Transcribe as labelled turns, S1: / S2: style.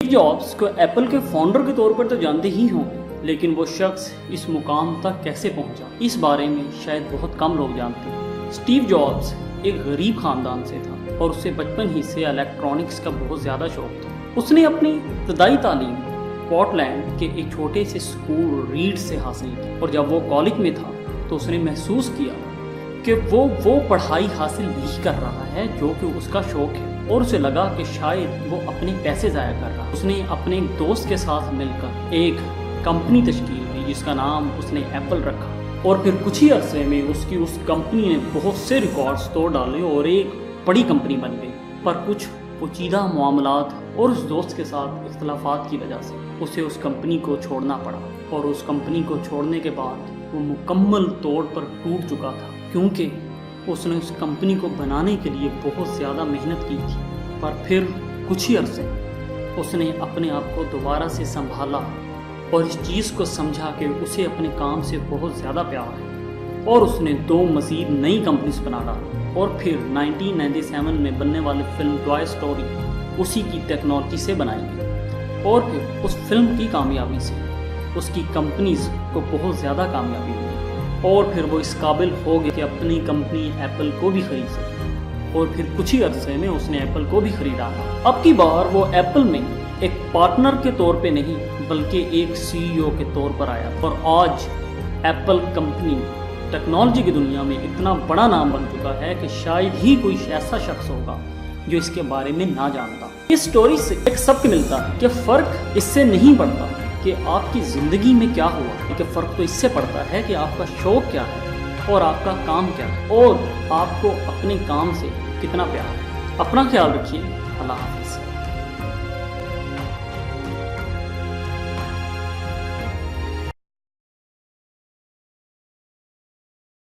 S1: Jobs को Apple के founder के तौर पर तो जानते ही होंगे, लेकिन वो शख्स इस मुकाम तक कैसे पहुंचा, इस बारे में शायद बहुत कम लोग जानते हैं। स्टीव जॉब्स एक गरीब खानदान से था और उसे बचपन ही से इलेक्ट्रॉनिक्स का बहुत ज़्यादा शौक था। उसने अपनी इब्तदाई तालीम पोर्टलैंड के एक छोटे से स्कूल रीड से हासिल की, और जब वो कॉलेज में था तो उसने महसूस किया कि वो पढ़ाई हासिल नहीं कर रहा है जो कि उसका शौक है, और उसे लगा कि शायद वो अपने पैसे ज़ाया कर रहा है। उसने अपने एक दोस्त के साथ मिलकर एक कंपनी तश्कील दी जिसका नाम उसने एप्पल रखा, और फिर कुछ ही अरसे में उसकी उस कंपनी ने बहुत से रिकॉर्ड्स तोड़ डाले और एक बड़ी कंपनी बन गई। पर कुछ पेचीदा मामलात और उस दोस्त के साथ इख्तलाफात की वजह से उसे उस कंपनी को छोड़ना पड़ा, और उस कंपनी को छोड़ने के बाद वो मुकम्मल तौर पर टूट चुका था, क्योंकि उसने उस कंपनी को बनाने के लिए बहुत ज़्यादा मेहनत की थी। पर फिर कुछ ही अरसे उसने अपने आप को दोबारा से संभाला और इस चीज़ को समझा कि उसे अपने काम से बहुत ज़्यादा प्यार है, और उसने 2 मज़ीद नई कंपनीज बना डाली। और फिर 1997 में बनने वाली फिल्म टॉय स्टोरी उसी की टेक्नोलॉजी से बनाई गई, और फिर उस फिल्म की कामयाबी से उसकी कंपनीज को बहुत ज़्यादा कामयाबी मिली, और फिर वो इस काबिल हो गए कि अपनी कंपनी एप्पल को भी खरीद सके, और फिर कुछ ही अरसे में उसने एप्पल को भी खरीदा। अब की बार वो एप्पल में एक पार्टनर के तौर पे नहीं बल्कि एक CEO के तौर पर आया, और आज एप्पल कंपनी टेक्नोलॉजी की दुनिया में इतना बड़ा नाम बन चुका है कि शायद ही कोई ऐसा शख्स होगा जो इसके बारे में ना जानता। इस स्टोरी से एक सबक मिलता है कि फ़र्क इससे नहीं पड़ता कि आपकी ज़िंदगी में क्या हुआ, लेकिन फ़र्क तो इससे पड़ता है कि आपका शौक़ क्या है और आपका काम क्या है, और आपको अपने काम से कितना प्यार है। अपना ख्याल रखिए। अल्लाह हाफ़िज़।